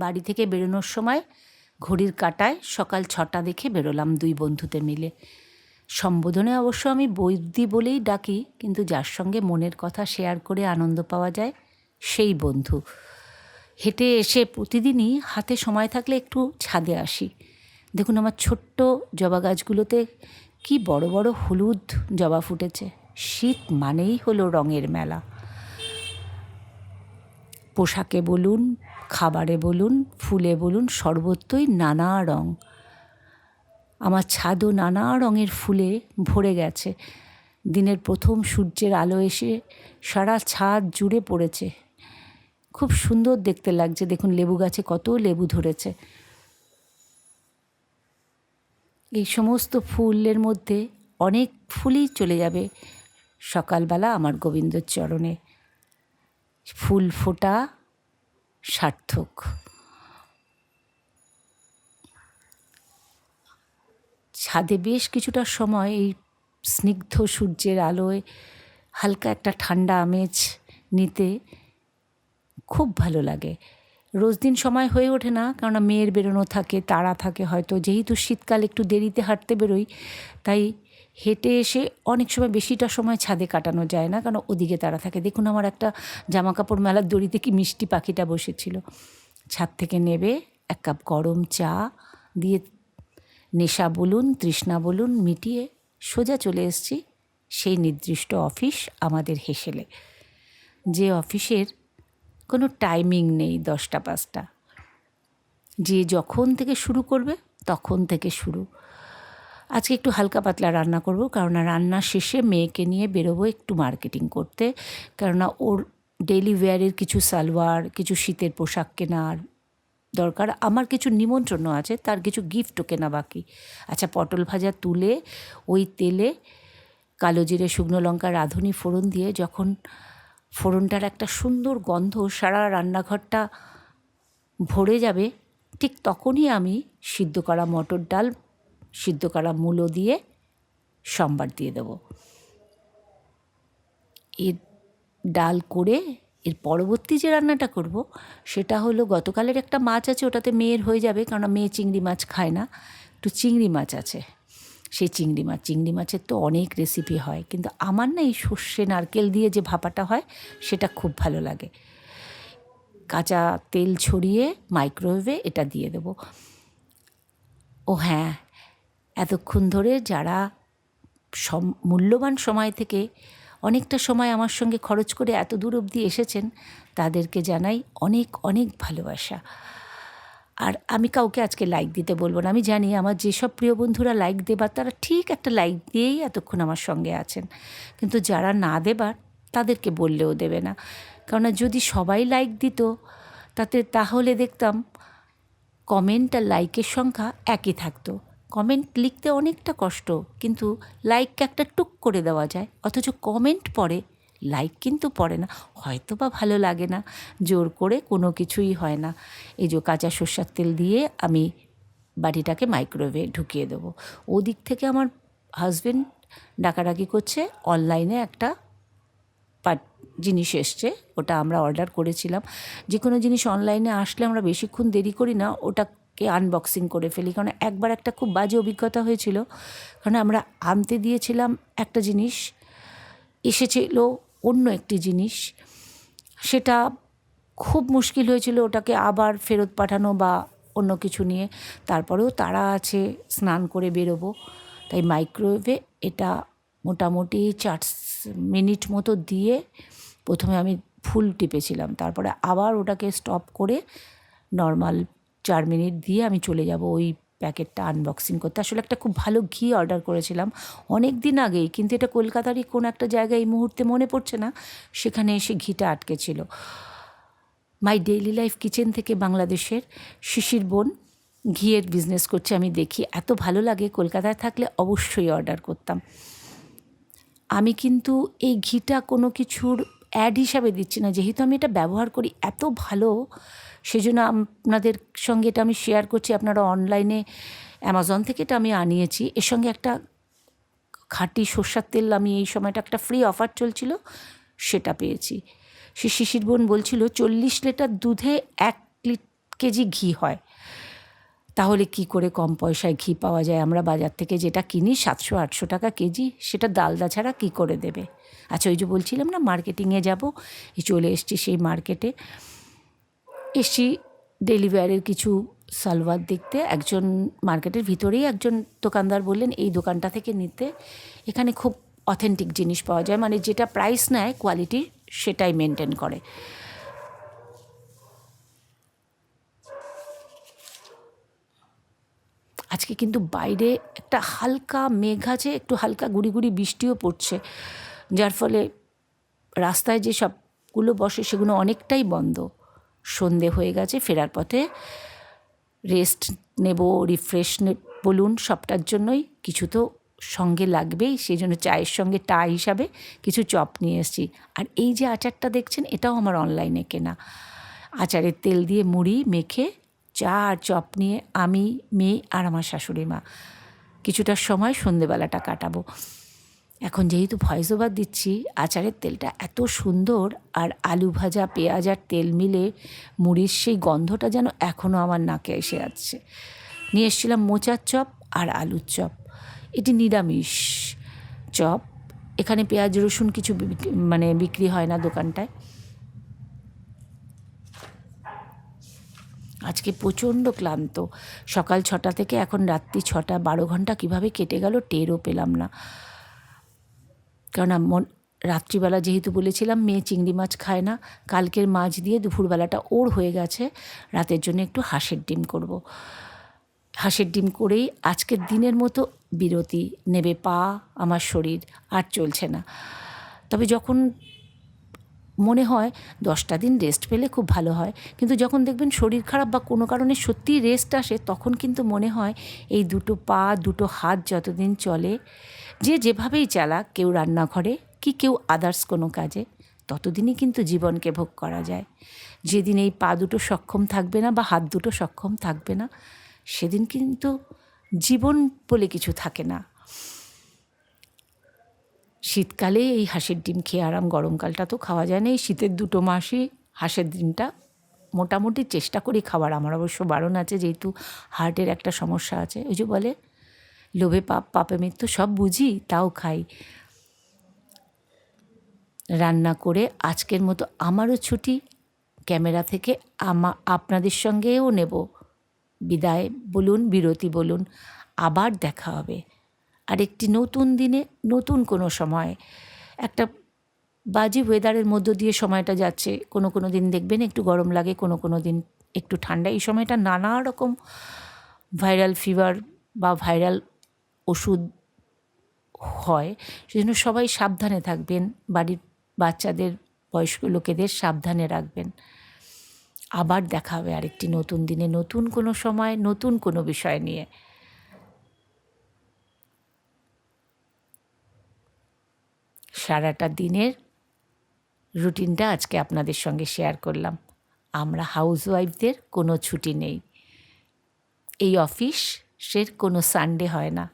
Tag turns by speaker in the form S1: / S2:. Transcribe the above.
S1: বাড়ি থেকে বেরোনোর সময় ঘড়ির কাঁটায় সকাল 6টা দেখে বেরোলাম 2 বন্ধুতে মিলে। সম্বোধনে অবশ্য আমি বৈদি বলেই ডাকি, কিন্তু যার সঙ্গে মনের কথা শেয়ার করে আনন্দ পাওয়া যায় সেই বন্ধু। হেঁটে এসে প্রতিদিনই হাতে সময় থাকলে একটু ছাদে আসি। দেখুন আমার ছোট্ট জবা গাছগুলোতে কি বড় বড় হলুদ জবা ফুটেছে। শীত মানেই হলো রঙের মেলা। পোশাকে বলুন, খাবারে বলুন, ফুলে বলুন, সর্বত্রই নানা রঙ। আমার ছাদও নানা রঙের ফুলে ভরে গেছে। দিনের প্রথম সূর্যের আলো এসে সারা ছাদ জুড়ে পড়েছে। খুব সুন্দর দেখতে লাগছে। দেখুন লেবু গাছে কত লেবু ধরেছে। এই সমস্ত ফুলের মধ্যে অনেক ফুলই চলে যাবে সকালবেলা আমার গোবিন্দর চরণে। ফুল ফোটা সার্থক। ছাদে বেশ কিছুটা সময় এই স্নিগ্ধ সূর্যের আলোয় হালকা একটা ঠান্ডা আমেজ নিতে খুব ভালো লাগে। রোজ দিন সময় হয়ে ওঠে না, কেননা মেয়ের বেরোনো থাকে, তাড়া থাকে হয়তো। যেহেতু শীতকাল একটু দেরিতে হাঁটতে বেরোই, তাই হেঁটে এসে অনেক সময় বেশিটা সময় ছাদে কাটানো যায় না, কারণ ওদিকে তাড়া থাকে। দেখুন আমার একটা জামাকাপড় মেলার দড়িতে কি মিষ্টি পাখিটা বসেছিল। ছাদ থেকে নেবে 1 কাপ গরম চা দিয়ে নেশা বলুন, তৃষ্ণা বলুন মিটিয়ে সোজা চলে এসেছি সেই নির্দিষ্ট অফিস আমাদের হেসেলে, যে অফিসের কোনো টাইমিং নেই 10টা 5টা। যে যখন থেকে শুরু করবে তখন থেকে শুরু। আজকে একটু হালকা পাতলা রান্না করব, কারণ রান্না শেষে মেয়েকে নিয়ে বেরোবো একটু মার্কেটিং করতে, কেননা ওর ডেইলি ওয়্যারের কিছু সালোয়ার, কিছু শীতের পোশাক কেনার দরকার। আমার কিছু নিমন্ত্রণ আছে, তার কিছু গিফটও কেনা বাকি। আচ্ছা, পটল ভাজা তুলে ওই তেলে কালো জিরে, শুকনো লঙ্কা, রাঁধুনি ফোড়ন দিয়ে যখন ফোড়নটার একটা সুন্দর গন্ধ সারা রান্নাঘরটা ভরে যাবে, ঠিক তখনই আমি সিদ্ধ করা মটর ডাল, সিদ্ধ করা মূলো দিয়ে সম্বার দিয়ে দেবো। এর ডাল করে এর পরবর্তী যে রান্নাটা করব সেটা হলো, গতকালের একটা মাছ আছে, ওটাতে মেয়ের হয়ে যাবে, কারণ মেয়ে চিংড়ি মাছ খায় না। একটু চিংড়ি মাছ আছে, সেই চিংড়ি মাছের তো অনেক রেসিপি হয়, কিন্তু আমার না এই সর্ষে নারকেল দিয়ে যে ভাপাটা হয় সেটা খুব ভালো লাগে। কাঁচা তেল ছড়িয়ে মাইক্রোওয়েভে এটা দিয়ে দেবো। ও হ্যাঁ, এতক্ষণ ধরে যারা মূল্যবান সময় থেকে অনেকটা সময় আমার সঙ্গে খরচ করে এত দূর অবধি এসেছেন, তাদেরকে জানাই অনেক অনেক ভালোবাসা। আর আমি কাউকে আজকে লাইক দিতে বলবো না। আমি জানি আমার যেসব প্রিয় বন্ধুরা লাইক দেবার, তারা ঠিক একটা লাইক দিয়েই এতক্ষণ আমার সঙ্গে আছেন, কিন্তু যারা না দেবার তাদেরকে বললেও দেবে না। কেননা যদি সবাই লাইক দিত তাহলে দেখতাম কমেন্ট আর লাইকের সংখ্যা একই থাকতো। কমেন্ট লিখতে অনেকটা কষ্ট, কিন্তু লাইক একটা টুক করে দেওয়া যায়, অথচ কমেন্ট পড়ে, লাইক কিন্তু পড়ে না। হয়তো বা ভালো লাগে না, জোর করে কোনো কিছুই হয় না। এই যে কাঁচা সর্ষের তেল দিয়ে আমি বাটিটাকে মাইক্রোওয়েভে ঢুকিয়ে দেবো। ওদিক থেকে আমার হাজব্যান্ড ডাকাডাকি করছে, অনলাইনে একটা জিনিস এসছে, ওটা আমরা অর্ডার করেছিলাম। যে কোনো জিনিস অনলাইনে আসলে আমরা বেশিক্ষণ দেরি করি না, ওটাকে আনবক্সিং করে ফেলি। কারণ একবার একটা খুব বাজে অভিজ্ঞতা হয়েছিল, কারণ আমরা আনতে দিয়েছিলাম একটা জিনিস, এসেছিল অন্য একটি জিনিস। সেটা খুব মুশকিল হয়েছিল ওটাকে আবার ফেরত পাঠানো বা অন্য কিছু নিয়ে। তারপরেও তারা আছে, স্নান করে বেরোবো, তাই মাইক্রোওয়েভে এটা মোটামুটি 4 মিনিট মতো দিয়ে প্রথমে আমি ফুল টিপেছিলাম, তারপরে আবার ওটাকে স্টপ করে নর্মাল 4 মিনিট দিয়ে আমি চলে যাব ওই প্যাকেটটা আনবক্সিং করতে। আসলে একটা খুব ভালো ঘি অর্ডার করেছিলাম অনেক দিন আগেই, কিন্তু এটা কলকাতারই কোন একটা জায়গায় এই মুহূর্তে মনে পড়ছে না, সেখানে এসে ঘিটা আটকে ছিল। মাই ডেইলি লাইফ কিচেন থেকে বাংলাদেশের শিশির বোন ঘিয়ের বিজনেস করছে, আমি দেখি এত ভালো লাগে। কলকাতায় থাকলে অবশ্যই অর্ডার করতাম। আমি কিন্তু এই ঘিটা কোনো কিছুর অ্যাড হিসাবে দিচ্ছি না, যেহেতু আমি এটা ব্যবহার করি, এত ভালো, সেজন্য আপনাদের সঙ্গে এটা আমি শেয়ার করছি। আপনারা অনলাইনে অ্যামাজন থেকে এটা আমি আনিয়েছি। এর সঙ্গে একটা খাঁটি সর্ষের তেল, আমি এই সময়টা একটা ফ্রি অফার চলছিল, সেটা পেয়েছি। সে শিশির বোন বলছিল 40 লিটার দুধে 1 কেজি ঘি হয়। তাহলে কি করে কম পয়সায় ঘি পাওয়া যায়? আমরা বাজার থেকে যেটা কিনি 700-800 টাকা কেজি, সেটা ডালদা ছাড়া কী করে দেবে? আচ্ছা, ওই যে বলছিলাম না মার্কেটিংয়ে যাব, চলে এসছি সেই মার্কেটে। এসছি ডেলিভারের কিছু সালোয়ার দেখতে। একজন মার্কেটের ভিতরেই একজন দোকানদার বললেন এই দোকানটা থেকে নিতে, এখানে খুব অথেন্টিক জিনিস পাওয়া যায়, মানে যেটা প্রাইস নেয় কোয়ালিটি সেটাই মেনটেন করে। আজকে কিন্তু বাইরে একটা হালকা মেঘ আছে, একটু হালকা গুড়ি গুড়ি বৃষ্টিও পড়ছে, যার ফলে রাস্তায় যে সবগুলো বসে সেগুলো অনেকটাই বন্ধ। সন্ধে হয়ে গেছে, ফেরার পথে রেস্ট নেব, রিফ্রেশ বলুন, সবটার জন্যই কিছু তো সঙ্গে লাগবেই। সেই জন্য চায়ের সঙ্গে টা হিসাবে কিছু চপ নিয়ে এসেছি। আর এই যে আচারটা দেখছেন, এটাও আমার অনলাইনে কেনা। আচারের তেল দিয়ে মুড়ি মেখে চা আর চপ নিয়ে আমি, মেয়ে আর আমার শাশুড়ি মা কিছুটা সময় সন্ধেবেলাটা কাটাবো। এখন যেহেতু ভয়েস ওভার দিচ্ছি, আচারের তেলটা এত সুন্দর, আর আলু ভাজা পেঁয়াজ আর তেল মিলে মুড়ির সেই গন্ধটা যেন এখনও আমার নাকে এসে যাচ্ছে। নিয়ে এসেছিলাম মোচার চপ আর আলুর চপ। এটি নিরামিষ চপ, এখানে পেঁয়াজ রসুন কিছু মানে বিক্রি হয় না দোকানটায়। আজকে প্রচণ্ড ক্লান্ত, সকাল 6টা থেকে এখন রাত্রি 6টা, 12 ঘন্টা কীভাবে কেটে গেল টেরও পেলাম না। কারণ রাত্রিবেলা যেহেতু বলেছিলাম মেয়ে চিংড়ি মাছ খায় না, কালকের মাছ দিয়ে দুপুরবেলাটা ওর হয়ে গেছে, রাতের জন্য একটু হাঁসের ডিম করব। হাঁসের ডিম করেই আজকের দিনের মতো বিরতি নেবে আমার শরীর, আর চলছে না। তবে যখন মনে হয় 10টা দিন রেস্ট পেলে খুব ভালো হয়, কিন্তু যখন দেখবেন শরীর খারাপ বা কোনো কারণে সত্যিই রেস্ট আসে, তখন কিন্তু মনে হয় এই দুটো পা দুটো হাত যতদিন চলে, যে যেভাবেই চালাক, কেউ রান্নাঘরে কি কেউ আদার্স কোনো কাজে, ততদিনই কিন্তু জীবনকে ভোগ করা যায়। যেদিন এই পা দুটো সক্ষম থাকবে না বা হাত দুটো সক্ষম থাকবে না, সেদিন কিন্তু জীবন বলে কিছু থাকে না। শীতকালে এই হাঁসের ডিম খেয়ে আরাম, গরমকালটা তো খাওয়া যায় না। এই শীতের 2 মাসই হাঁসের ডিমটা মোটামুটি চেষ্টা করি খাবার। আমার অবশ্য বারণ আছে, যেহেতু হার্টের একটা সমস্যা আছে। ওই যে বলে লোভে পাপ, পাপে মৃত্যু, সব বুঝি তাও খাই। রান্না করে আজকের মতো আমারও ছুটি, ক্যামেরা থেকে আপনাদের সঙ্গেও নেব বিদায় বলুন, বিরতি বলুন। আবার দেখা হবে আরেকটি নতুন দিনে, নতুন কোনো সময়। একটা বাজে ওয়েদারের মধ্য দিয়ে সময়টা যাচ্ছে। কোনো দিন দেখবেন একটু গরম লাগে, কোনো দিন একটু ঠান্ডা। এই সময়টা নানা রকম ভাইরাল ফিভার বা ভাইরাল ওষুধ হয়, সেজন্য সবাই সাবধানে থাকবেন, বাড়ির বাচ্চাদের, বয়স্ক লোকেদের সাবধানে রাখবেন। আবার দেখা হবে আরেকটি নতুন দিনে, নতুন কোনো সময়, নতুন কোনো বিষয় নিয়ে। সারাটা দিনের রুটিনটা আজকে আপনাদের সঙ্গে শেয়ার করলাম। আমরা হাউসওয়াইফদের কোনো ছুটি নেই, এই অফিসের কোনো সানডে হয় না।